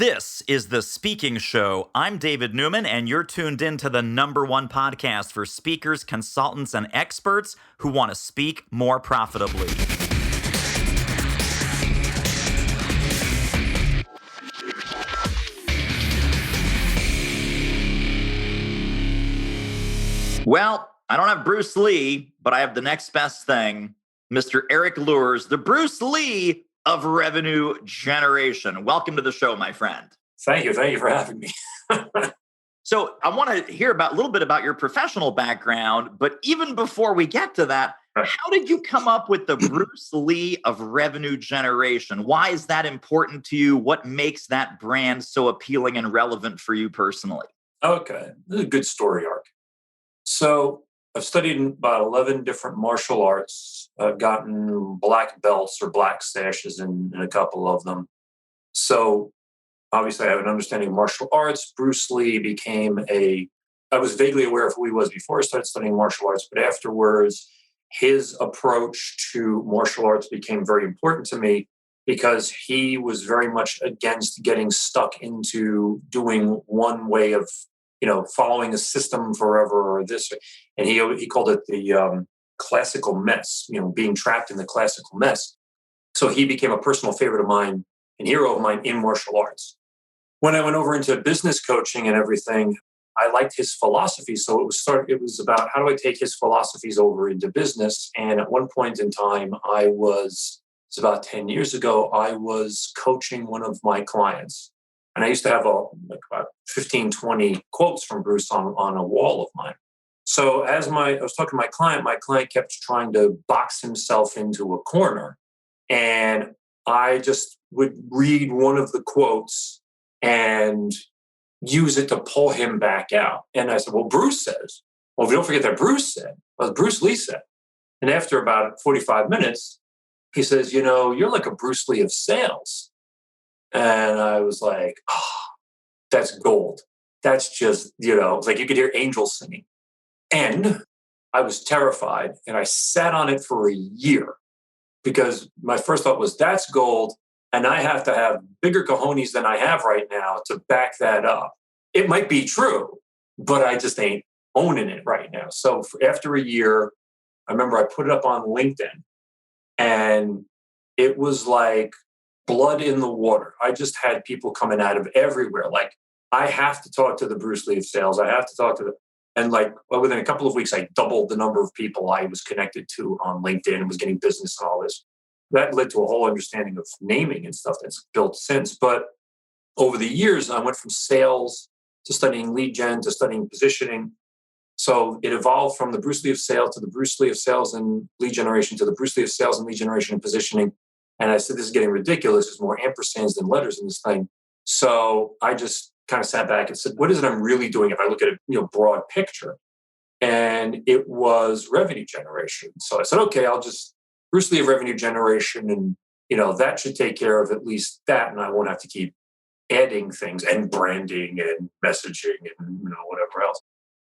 This is The Speaking Show. I'm David Newman, and you're tuned in to the #1 podcast for speakers, consultants, and experts who want to speak more profitably. Well, I don't have Bruce Lee, but I have the next best thing, Mr. Erik Luhrs, the Bruce Lee of revenue generation. Welcome to the show, my friend. Thank you. Thank you for having me. So I want to hear a little bit about your professional background, but even before we get to that, how did you come up with the Bruce Lee of revenue generation? Why is that important to you? What makes that brand so appealing and relevant for you personally? Okay. This is a good story arc. So I've studied about 11 different martial arts. I've gotten black belts or black sashes in a couple of them. So obviously I have an understanding of martial arts. Bruce Lee I was vaguely aware of who he was before I started studying martial arts, but afterwards, his approach to martial arts became very important to me because he was very much against getting stuck into doing one way of following a system forever or this. And he called it the classical mess, being trapped in the classical mess. So he became a personal favorite of mine and hero of mine in martial arts. When I went over into business coaching and everything, I liked his philosophy. So it was about how do I take his philosophies over into business? And at one point in time, it's about 10 years ago, I was coaching one of my clients. And I used to have about 15, 20 quotes from Bruce on a wall of mine. So as I was talking to my client kept trying to box himself into a corner. And I just would read one of the quotes and use it to pull him back out. And I said, well, Bruce says. Well, if you don't forget that Bruce said, well, Bruce Lee said. And after about 45 minutes, he says, you're like a Bruce Lee of sales. And I was like, that's gold. That's just, it's like you could hear angels singing. And I was terrified. And I sat on it for a year because my first thought was, that's gold. And I have to have bigger cojones than I have right now to back that up. It might be true, but I just ain't owning it right now. So after a year, I remember I put it up on LinkedIn and it was like blood in the water. I just had people coming out of everywhere. Like, I have to talk to the Bruce Lee of sales. I have to talk to and within a couple of weeks, I doubled the number of people I was connected to on LinkedIn and was getting business and all this. That led to a whole understanding of naming and stuff that's built since. But over the years, I went from sales to studying lead gen to studying positioning. So it evolved from the Bruce Lee of sales to the Bruce Lee of sales and lead generation to the Bruce Lee of sales and lead generation and positioning. And I said, this is getting ridiculous. There's more ampersands than letters in this thing. So I just kind of sat back and said, what is it I'm really doing if I look at a broad picture? And it was revenue generation. So I said, okay, I'll just Bruce Lee of revenue generation. And, that should take care of at least that. And I won't have to keep adding things and branding and messaging and, whatever else.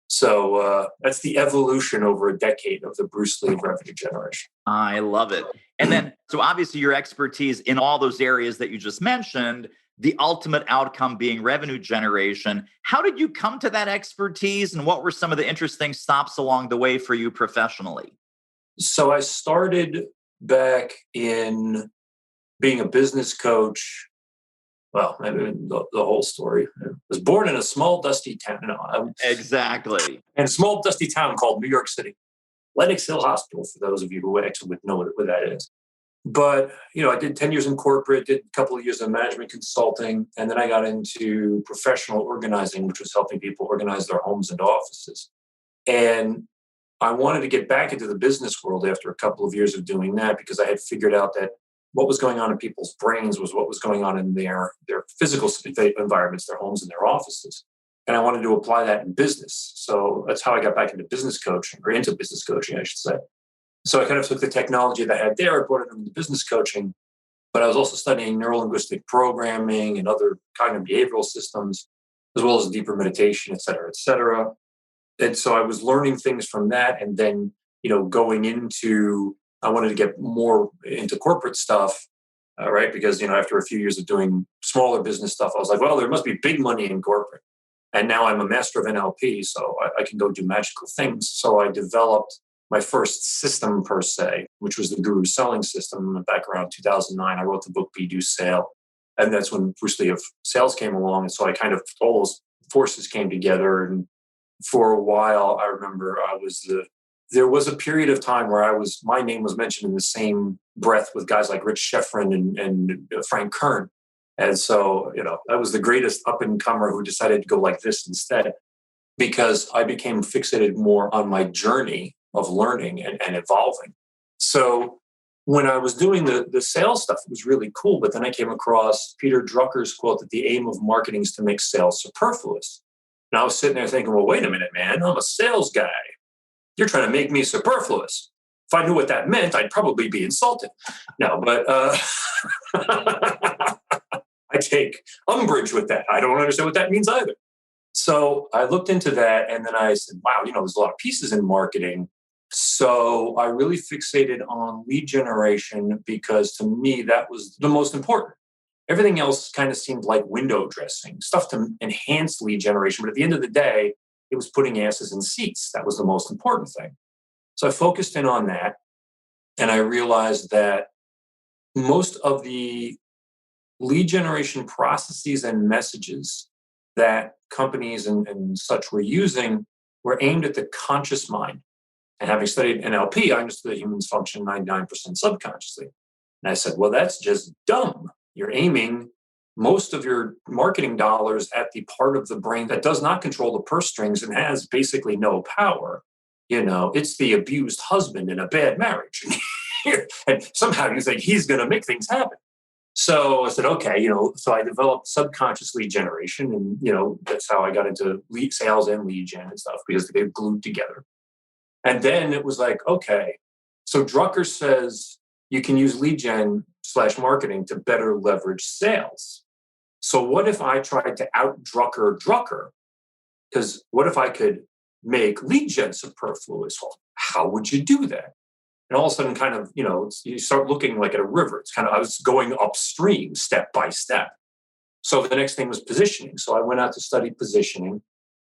So that's the evolution over a decade of the Bruce Lee of revenue generation. I love it. And then, so obviously your expertise in all those areas that you just mentioned, the ultimate outcome being revenue generation. How did you come to that expertise and what were some of the interesting stops along the way for you professionally? So I started back in being a business coach. Well, maybe the whole story. I was born in a small, dusty town. Exactly. In a small, dusty town called New York City. Lenox Hill Hospital, for those of you who actually would know what that is. But, I did 10 years in corporate, did a couple of years of management consulting, and then I got into professional organizing, which was helping people organize their homes and offices. And I wanted to get back into the business world after a couple of years of doing that because I had figured out that what was going on in people's brains was what was going on in their physical environments, their homes and their offices. And I wanted to apply that in business. So that's how I got back into business coaching, I should say. So I kind of took the technology that I had there, I brought it into business coaching, but I was also studying neuro-linguistic programming and other cognitive behavioral systems, as well as deeper meditation, et cetera, et cetera. And so I was learning things from that. And then, going into, I wanted to get more into corporate stuff. right? Because, after a few years of doing smaller business stuff, I was like, well, there must be big money in corporate. And now I'm a master of NLP, so I can go do magical things. So I developed my first system per se, which was the Guru selling system back around 2009. I wrote the book Be Do Sale. And that's when Bruce Lee of sales came along. And so I kind of, all those forces came together. And for a while, I remember there was a period of time where my name was mentioned in the same breath with guys like Rich Schefren and Frank Kern. And so, I was the greatest up and comer who decided to go like this instead, because I became fixated more on my journey of learning and evolving. So when I was doing the sales stuff, it was really cool. But then I came across Peter Drucker's quote that the aim of marketing is to make sales superfluous. And I was sitting there thinking, well, wait a minute, man, I'm a sales guy. You're trying to make me superfluous. If I knew what that meant, I'd probably be insulted. No, but I take umbrage with that. I don't understand what that means either. So I looked into that, and then I said, wow, there's a lot of pieces in marketing. So I really fixated on lead generation because to me, that was the most important. Everything else kind of seemed like window dressing, stuff to enhance lead generation. But at the end of the day, it was putting asses in seats. That was the most important thing. So I focused in on that. And I realized that most of the lead generation processes and messages that companies and such were using were aimed at the conscious mind. And having studied NLP, I understood that humans function 99% subconsciously. And I said, well, that's just dumb. You're aiming most of your marketing dollars at the part of the brain that does not control the purse strings and has basically no power. It's the abused husband in a bad marriage. And somehow you think he's going to make things happen. So I said, okay, so I developed subconscious lead generation. And, that's how I got into lead sales and lead gen and stuff, because they're glued together. And then it was like, okay, so Drucker says you can use lead gen / marketing to better leverage sales. So what if I tried to out Drucker? Because what if I could make lead gen superfluous? Well, how would you do that? And all of a sudden, kind of, you start looking like at a river. It's kind of, I was going upstream step by step. So the next thing was positioning. So I went out to study positioning.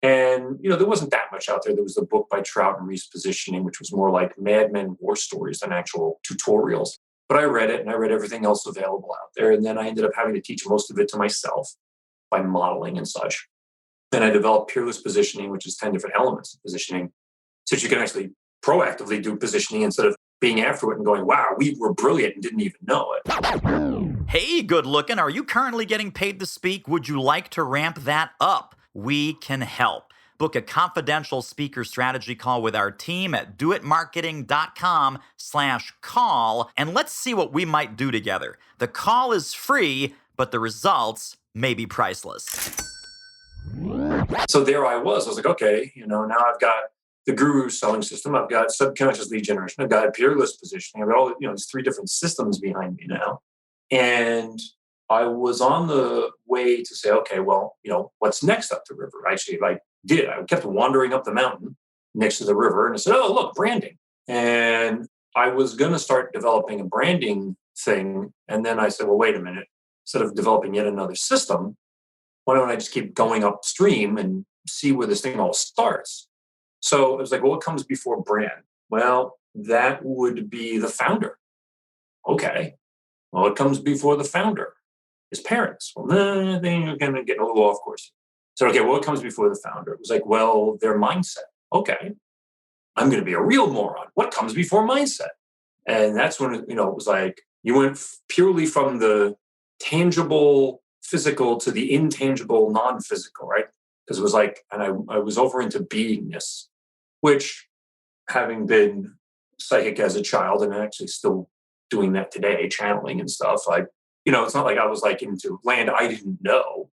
And, there wasn't that much out there. There was a book by Trout and Reese, Positioning, which was more like Mad Men war stories than actual tutorials. But I read it, and I read everything else available out there. And then I ended up having to teach most of it to myself by modeling and such. And I developed Peerless Positioning, which is 10 different elements of positioning, so that you can actually proactively do positioning instead of being after it and going, wow, we were brilliant and didn't even know it. Hey, good looking. Are you currently getting paid to speak? Would you like to ramp that up? We can help. Book a confidential speaker strategy call with our team at doitmarketing.com/call, and let's see what we might do together. The call is free, but the results may be priceless. So there I was like, okay, now I've got the Guru selling system. I've got subconscious lead generation. I've got Peerless Positioning. I've got all, these 3 different systems behind me now. And I was on the way to say, okay, well, what's next up the river? Actually, I kept wandering up the mountain next to the river, and I said, oh, look, branding. And I was going to start developing a branding thing. And then I said, well, wait a minute. Instead of developing yet another system, why don't I just keep going upstream and see where this thing all starts? So it was like, well, what comes before brand? Well, that would be the founder. Okay. Well, what comes before the founder? His parents. Well, then you're going to get a little off course. So, okay, what comes before the founder? It was like, well, their mindset. Okay. I'm going to be a real moron. What comes before mindset? And that's when, it was like, you went purely from the tangible physical to the intangible non-physical, right? Because it was like, and I was over into beingness, which, having been psychic as a child and actually still doing that today, channeling and stuff, it's not like I was like into land I didn't know,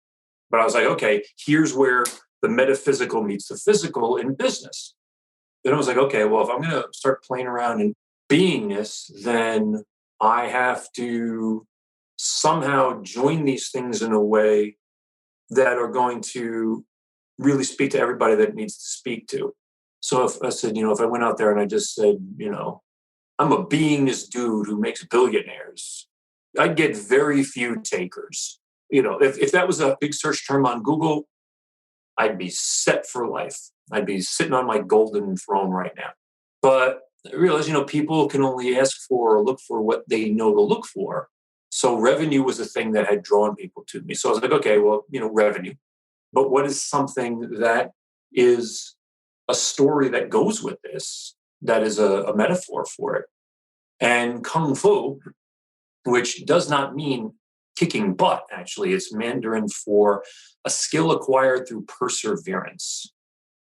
but I was like, okay, here's where the metaphysical meets the physical in business. Then I was like, okay, well, if I'm going to start playing around in beingness, then I have to somehow join these things in a way that are going to really speak to everybody that it needs to speak to. So if I said, if I went out there and I just said, I'm a beingness dude who makes billionaires, I'd get very few takers. If that was a big search term on Google, I'd be set for life. I'd be sitting on my golden throne right now. But I realized, people can only ask for or look for what they know to look for. So revenue was a thing that had drawn people to me. So I was like, okay, well, revenue. But what is something that is a story that goes with this, that is a metaphor for it? And Kung Fu, which does not mean kicking butt, actually. It's Mandarin for a skill acquired through perseverance.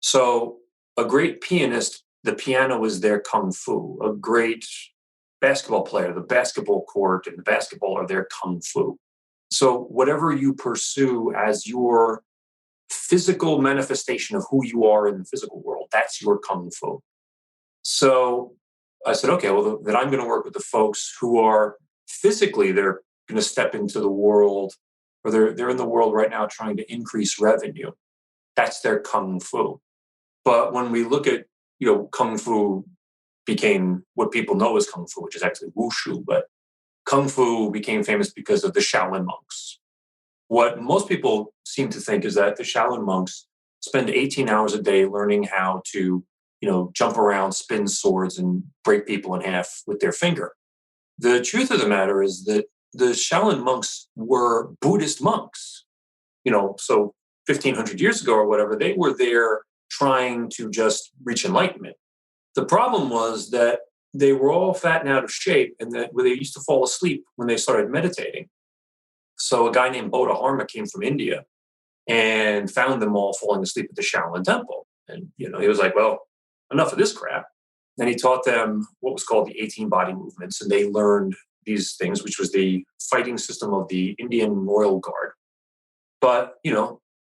So a great pianist, the piano is their Kung Fu. A great basketball player, the basketball court and the basketball are their Kung Fu. So whatever you pursue as your physical manifestation of who you are in the physical world, that's your Kung Fu. So I said, okay, well, then I'm going to work with the folks who are physically, they're going to step into the world, or they're in the world right now trying to increase revenue. That's their Kung Fu. But when we look at, Kung Fu became what people know as Kung Fu, which is actually Wushu, but Kung Fu became famous because of the Shaolin monks. What most people seem to think is that the Shaolin monks spend 18 hours a day learning how to, jump around, spin swords, and break people in half with their finger. The truth of the matter is that the Shaolin monks were Buddhist monks, so 1500 years ago or whatever, they were there trying to just reach enlightenment. The problem was that they were all fat and out of shape, and that they used to fall asleep when they started meditating. So a guy named Bodhidharma came from India and found them all falling asleep at the Shaolin temple. And, he was like, well, enough of this crap. And he taught them what was called the 18 body movements. And they learned these things, which was the fighting system of the Indian Royal Guard. But,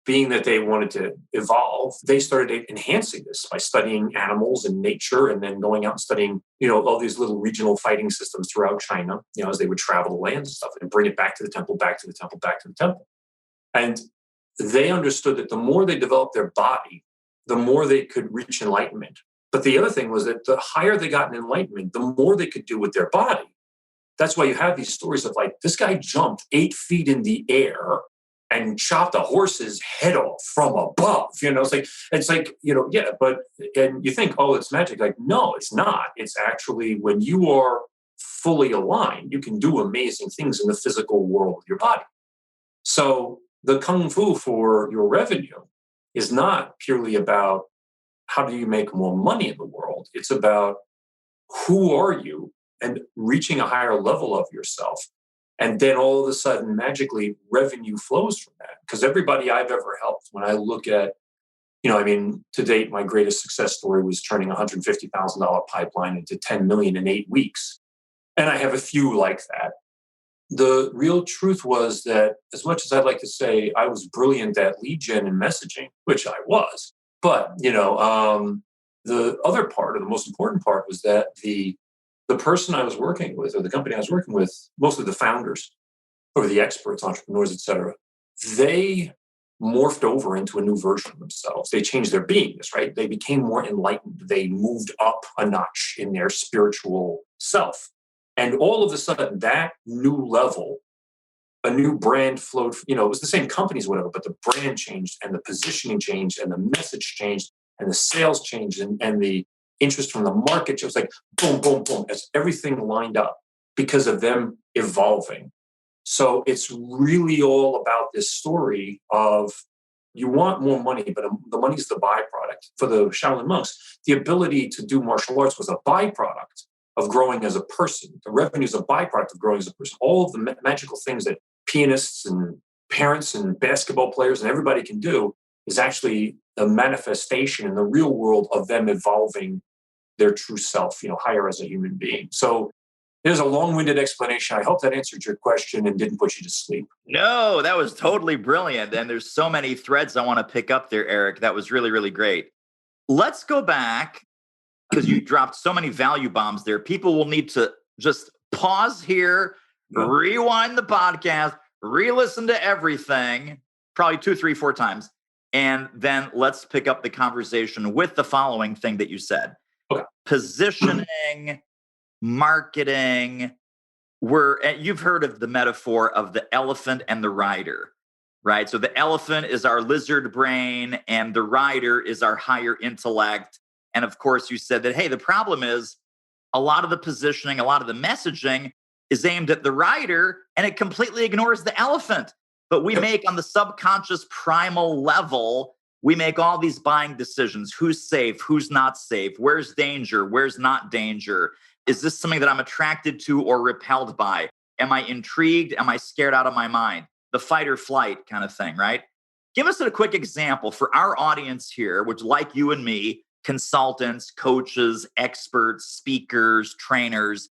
being that they wanted to evolve, they started enhancing this by studying animals and nature, and then going out and studying, all these little regional fighting systems throughout China, as they would travel the lands and stuff, and bring it back to the temple, back to the temple, back to the temple. And they understood that the more they developed their body, the more they could reach enlightenment. But the other thing was that the higher they got in enlightenment, the more they could do with their body. That's why you have these stories of like, this guy jumped 8 feet in the air and chopped a horse's head off from above. It's like, yeah, but, and you think, oh, it's magic. Like, no, it's not. It's actually when you are fully aligned, you can do amazing things in the physical world of your body. So the Kung Fu for your revenue is not purely about how do you make more money in the world. It's about who are you and reaching a higher level of yourself. And then all of a sudden, magically, revenue flows from that. Because everybody I've ever helped, when I look at, to date, my greatest success story was turning a $150,000 pipeline into 10 million in 8 weeks. And I have a few like that. The real truth was that as much as I'd like to say I was brilliant at lead gen and messaging, which I was, but, the other part, or the most important part, was that the person I was working with, or the company I was working with, mostly the founders or the experts, entrepreneurs, et cetera, they morphed over into a new version of themselves. They changed their beingness, right? They became more enlightened. They moved up a notch in their spiritual self. And all of a sudden, that new level, a new brand flowed, it was the same companies, whatever, but the brand changed and the positioning changed and the message changed and the sales changed and the interest from the market. It was like boom, boom, boom. As everything lined up because of them evolving. So it's really all about this story of you want more money, but the money's the byproduct. For the Shaolin monks, the ability to do martial arts was a byproduct of growing as a person. The revenue is a byproduct of growing as a person. All of the magical things that pianists and parents and basketball players and everybody can do is actually a manifestation in the real world of them evolving their true self, higher as a human being. So there's a long-winded explanation. I hope that answered your question and didn't put you to sleep. No, that was totally brilliant. And there's so many threads I want to pick up there, Erik. That was really, really great. Let's go back, because you dropped so many value bombs there. People will need to just pause here, rewind the podcast, re-listen to everything, probably 2, 3, 4 times. And then let's pick up the conversation with the following thing that you said. Okay. Positioning, marketing, you've heard of the metaphor of the elephant and the rider, right? So the elephant is our lizard brain and the rider is our higher intellect. And of course, you said that, hey, the problem is a lot of the positioning, a lot of the messaging is aimed at the rider and it completely ignores the elephant. But we make on the subconscious primal level, we make all these buying decisions. Who's safe? Who's not safe? Where's danger? Where's not danger? Is this something that I'm attracted to or repelled by? Am I intrigued? Am I scared out of my mind? The fight or flight kind of thing, right? Give us a quick example for our audience here, which, like you and me, consultants, coaches, experts, speakers, trainers.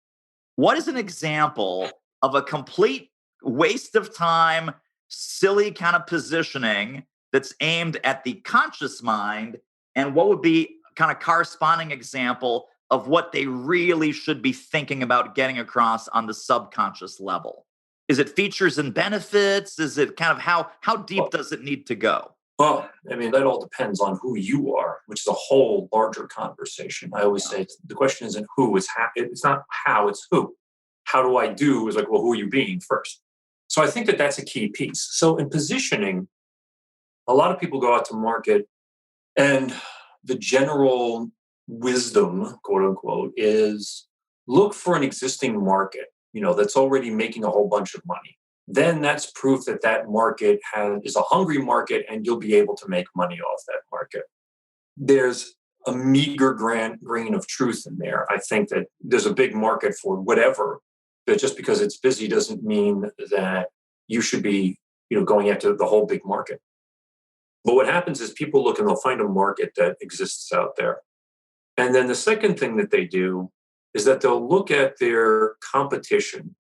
What is an example of a complete waste of time, silly kind of positioning that's aimed at the conscious mind? And what would be kind of corresponding example of what they really should be thinking about getting across on the subconscious level? Is it features and benefits? Is it kind of how deep does it need to go? Well, I mean, that all depends on who you are, which is a whole larger conversation. I always say the question isn't who, it's how. It's not how, it's who. How do I do is like, well, who are you being first? So I think that that's a key piece. So in positioning, a lot of people go out to market and the general wisdom, quote unquote, is look for an existing market, that's already making a whole bunch of money. Then that's proof that that market is a hungry market and you'll be able to make money off that market. There's a meager grain of truth in there. I think that there's a big market for whatever, but just because it's busy doesn't mean that you should be, going after the whole big market. But what happens is people look and they'll find a market that exists out there. And then the second thing that they do is that they'll look at their competition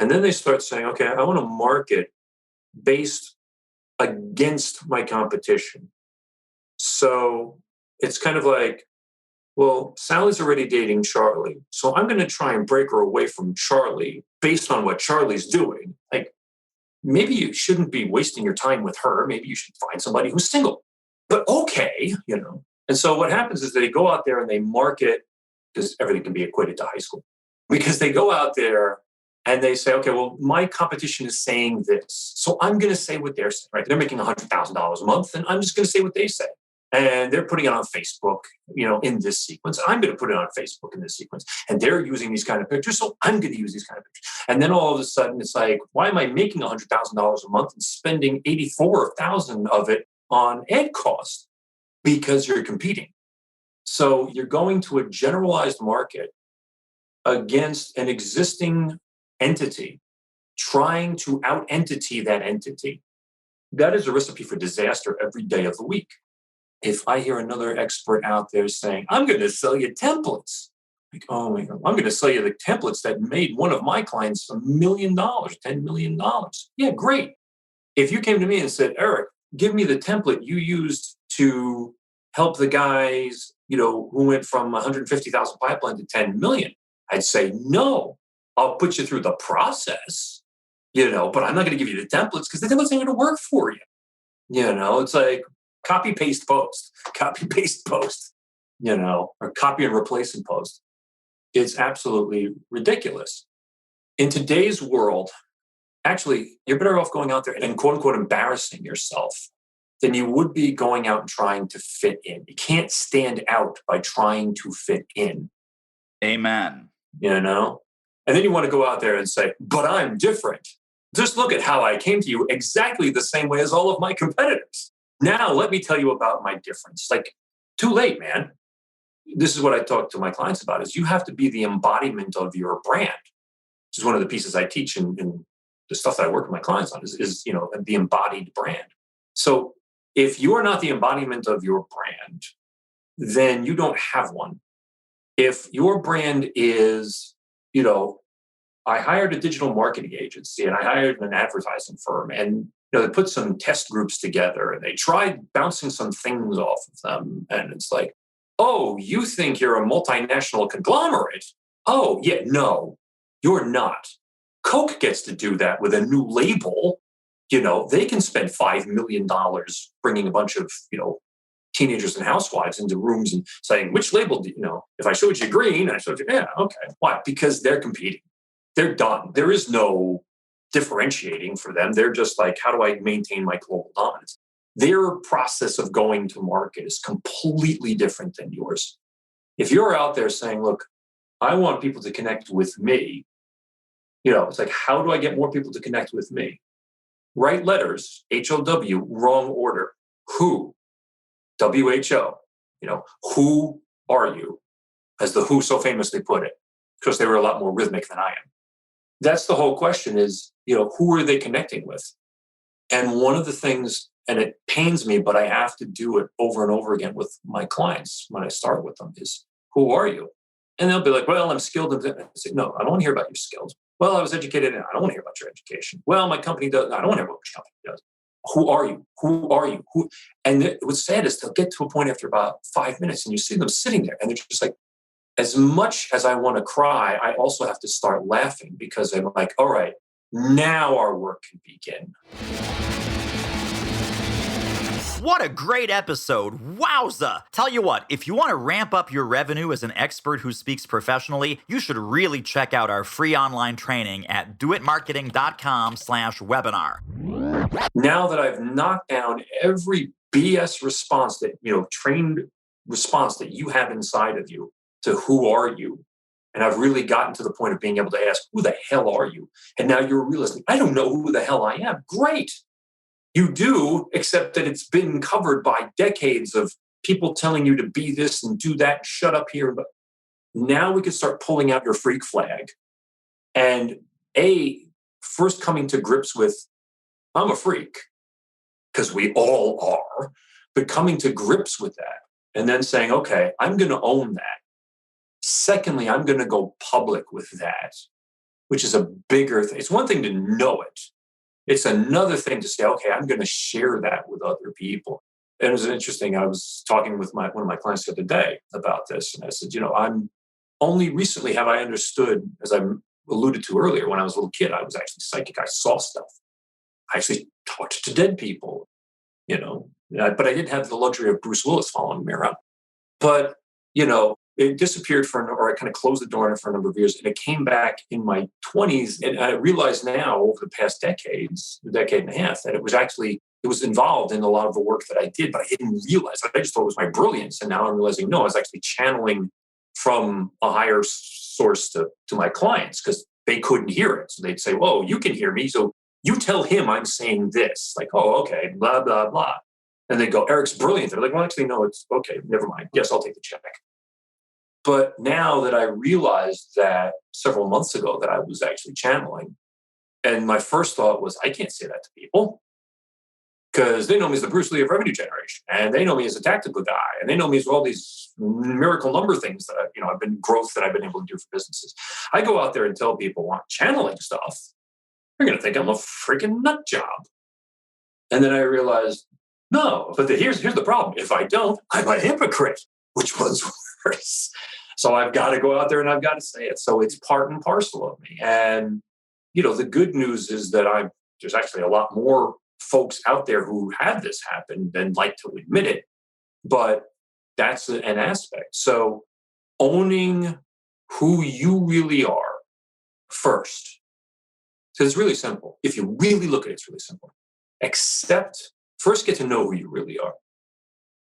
and then they start saying, okay, I want to market based against my competition. So it's kind of like, well, Sally's already dating Charlie. So I'm going to try and break her away from Charlie based on what Charlie's doing. Like, maybe you shouldn't be wasting your time with her. Maybe you should find somebody who's single. But okay, And so what happens is they go out there and they market, because everything can be equated to high school, because they go out there and they say, okay, well, my competition is saying this. So I'm going to say what they're saying, right? They're making $100,000 a month and I'm just going to say what they say. And they're putting it on Facebook, in this sequence. I'm going to put it on Facebook in this sequence. And they're using these kind of pictures. So I'm going to use these kind of pictures. And then all of a sudden it's like, why am I making $100,000 a month and spending $84,000 of it on ad cost? Because you're competing. So you're going to a generalized market against an existing entity, trying to out-entity that entity. That is a recipe for disaster every day of the week. If I hear another expert out there saying, I'm going to sell you templates, like, oh my God, I'm going to sell you the templates that made one of my clients $1 million, $10 million. Yeah, great. If you came to me and said, Erik, give me the template you used to help the guys, who went from 150,000 pipeline to 10 million, I'd say, no, I'll put you through the process, but I'm not going to give you the templates because the templates ain't going to work for you. It's like copy, paste, post, or copy and replace and post. It's absolutely ridiculous. In today's world, actually, you're better off going out there and quote unquote embarrassing yourself than you would be going out and trying to fit in. You can't stand out by trying to fit in. Amen. And then you want to go out there and say, but I'm different. Just look at how I came to you exactly the same way as all of my competitors. Now, let me tell you about my difference. Like, too late, man. This is what I talk to my clients about, is you have to be the embodiment of your brand, which is one of the pieces I teach in the stuff that I work with my clients on is the embodied brand. So if you're not the embodiment of your brand, then you don't have one. If your brand is, I hired a digital marketing agency and I hired an advertising firm and they put some test groups together and they tried bouncing some things off of them. And it's like, oh, you think you're a multinational conglomerate? Oh, yeah, no, you're not. Coke gets to do that with a new label. They can spend $5 million bringing a bunch of, teenagers and housewives into rooms and saying, which label do if I showed you green, I showed you, yeah, okay. Why? Because they're competing. they're done. There is no differentiating for them. They're just like, how do I maintain my global dominance? Their process of going to market is completely different than yours. If you're out there saying, look, I want people to connect with me, it's like, how do I get more people to connect with me? Write letters, HOW, wrong order. Who? WHO. Who are you? As the Who so famously put it, because they were a lot more rhythmic than I am. That's the whole question is, who are they connecting with? And one of the things, and it pains me, but I have to do it over and over again with my clients when I start with them is, who are you? And they'll be like, well, I'm skilled. I say, no, I don't want to hear about your skills. Well, I was educated, and I don't want to hear about your education. Well, my company does. I don't want to hear about what your company does. Who are you? Who are you? Who? And what's sad is they'll get to a point after about 5 minutes, and you see them sitting there, and they're just like, as much as I want to cry, I also have to start laughing because I'm like, all right, now our work can begin. What a great episode. Wowza. Tell you what, if you want to ramp up your revenue as an expert who speaks professionally, you should really check out our free online training at doitmarketing.com/webinar. Now that I've knocked down every BS response that, trained response that you have inside of you to who are you? And I've really gotten to the point of being able to ask, who the hell are you? And now you're realizing, I don't know who the hell I am. Great. You do, except that it's been covered by decades of people telling you to be this and do that, shut up here. But now we can start pulling out your freak flag and first coming to grips with, I'm a freak, because we all are, but coming to grips with that and then saying, okay, I'm going to own that. Secondly, I'm going to go public with that, which is a bigger thing. It's one thing to know it. It's another thing to say, okay, I'm going to share that with other people. And it was interesting. I was talking with one of my clients the other day about this. And I said, I'm only recently have I understood, as I alluded to earlier, when I was a little kid, I was actually psychic. I saw stuff. I actually talked to dead people, but I didn't have the luxury of Bruce Willis following me around. But, it disappeared or I kind of closed the door on it for a number of years. And it came back in my 20s. And I realized now over the past decade and a half, that it was involved in a lot of the work that I did, but I didn't realize. I just thought it was my brilliance. And now I'm realizing, no, I was actually channeling from a higher source to my clients because they couldn't hear it. So they'd say, whoa, you can hear me. So you tell him I'm saying this. Like, oh, okay, blah, blah, blah. And they go, Erik's brilliant. They're like, well, actually, no, it's okay. Never mind. Yes, I'll take the check. But now that I realized that several months ago that I was actually channeling, and my first thought was, I can't say that to people because they know me as the Bruce Lee of revenue generation, and they know me as a tactical guy, and they know me as all these miracle number things that I've been able to do for businesses. I go out there and tell people I'm channeling stuff. They're going to think I'm a freaking nut job. And then I realized, no, but here's the problem. If I don't, I'm a hypocrite, which one's worse? So I've got to go out there and I've got to say it. So it's part and parcel of me. And, the good news is that there's actually a lot more folks out there who had this happen than like to admit it. But that's an aspect. So owning who you really are first. So it's really simple. If you really look at it, it's really simple. First get to know who you really are.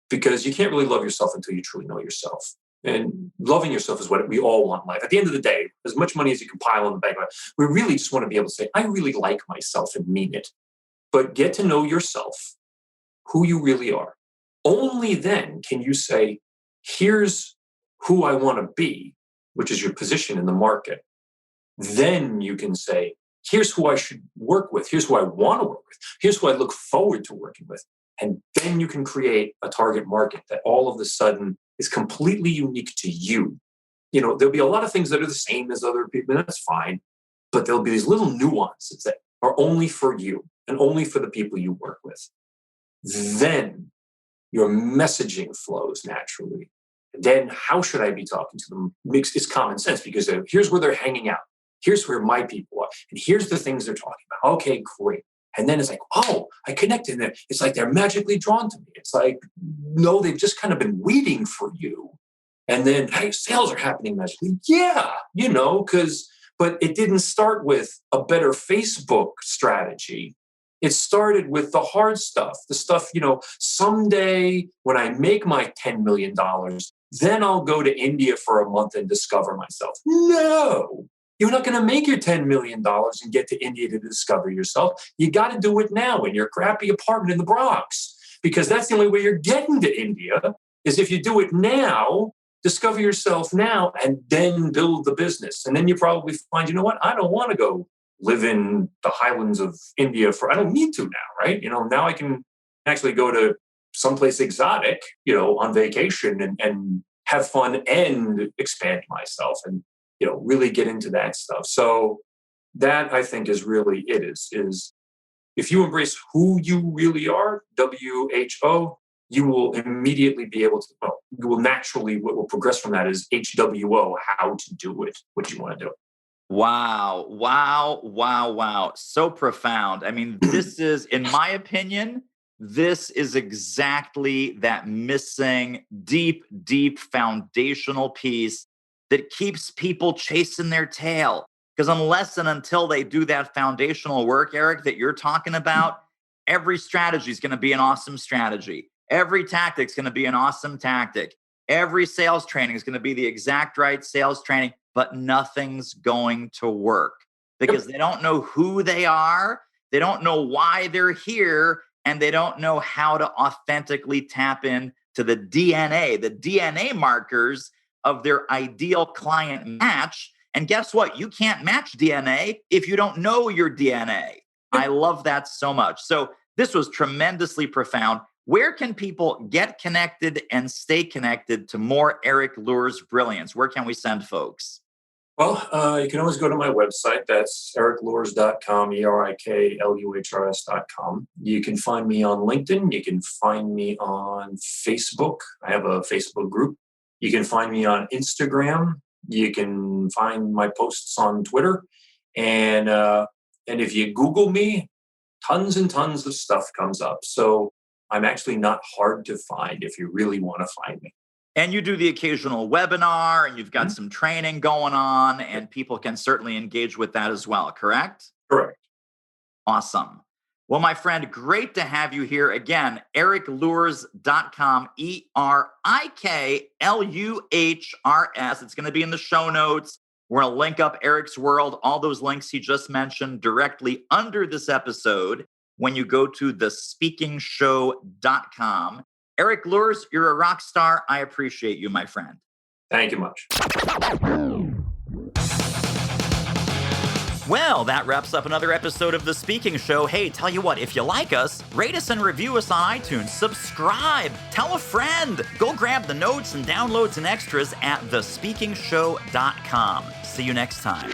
Because you can't really love yourself until you truly know yourself. And loving yourself is what we all want in life. At the end of the day, as much money as you can pile in the bank, we really just want to be able to say, I really like myself and mean it. But get to know yourself, who you really are. Only then can you say, here's who I want to be, which is your position in the market. Then you can say, here's who I should work with. Here's who I want to work with. Here's who I look forward to working with. And then you can create a target market that all of a sudden is completely unique to you. There'll be a lot of things that are the same as other people, and that's fine. But there'll be these little nuances that are only for you and only for the people you work with. Then your messaging flows naturally. And then how should I be talking to them? It's common sense because here's where they're hanging out. Here's where my people are. And here's the things they're talking about. Okay, great. And then it's like, oh, I connected there. It's like they're magically drawn to me. It's like, no, they've just kind of been waiting for you. And then, hey, sales are happening magically. Yeah, because But it didn't start with a better Facebook strategy. It started with the hard stuff, the stuff, someday when I make my $10 million, then I'll go to India for a month and discover myself. No, you're not going to make your $10 million and get to India to discover yourself. You got to do it now in your crappy apartment in the Bronx, because that's the only way you're getting to India is if you do it now, discover yourself now, and then build the business. And then you probably find, you know what? I don't want to go live in the highlands of India I don't need to now, right? Now I can actually go to someplace exotic, on vacation and have fun and expand myself and, really get into that stuff. So that I think is really is if you embrace who you really are, WHO, you will immediately be able to, you will naturally, what will progress from that is HWO, how to do it, what you want to do. Wow, wow, wow, wow. So profound. I mean, this is, in my opinion, this is exactly that missing deep, deep foundational piece that keeps people chasing their tail. Because unless and until they do that foundational work, Erik, that you're talking about, every strategy is going to be an awesome strategy. Every tactic is going to be an awesome tactic. Every sales training is going to be the exact right sales training, but nothing's going to work because they don't know who they are. They don't know why they're here, and they don't know how to authentically tap in to the DNA markers of their ideal client match. And guess what? You can't match DNA if you don't know your DNA. I love that so much. So this was tremendously profound. Where can people get connected and stay connected to more Erik Luhrs brilliance? Where can we send folks? Well, you can always go to my website. That's erikluhrs.com, ERIKLUHRS.com. You can find me on LinkedIn. You can find me on Facebook. I have a Facebook group. You can find me on Instagram. You can find my posts on Twitter. And if you Google me, tons and tons of stuff comes up. So I'm actually not hard to find if you really want to find me. And you do the occasional webinar, and you've got some training going on, and people can certainly engage with that as well, correct? Correct. Awesome. Well, my friend, great to have you here again. ErikLuhrs.com, ErikLuhrs. It's going to be in the show notes. We're going to link up Erik's World, all those links he just mentioned directly under this episode when you go to thespeakingshow.com. Erik Luhrs, you're a rock star. I appreciate you, my friend. Thank you much. Well, that wraps up another episode of The Speaking Show. Hey, tell you what, if you like us, rate us and review us on iTunes. Subscribe. Tell a friend. Go grab the notes and downloads and extras at thespeakingshow.com. See you next time.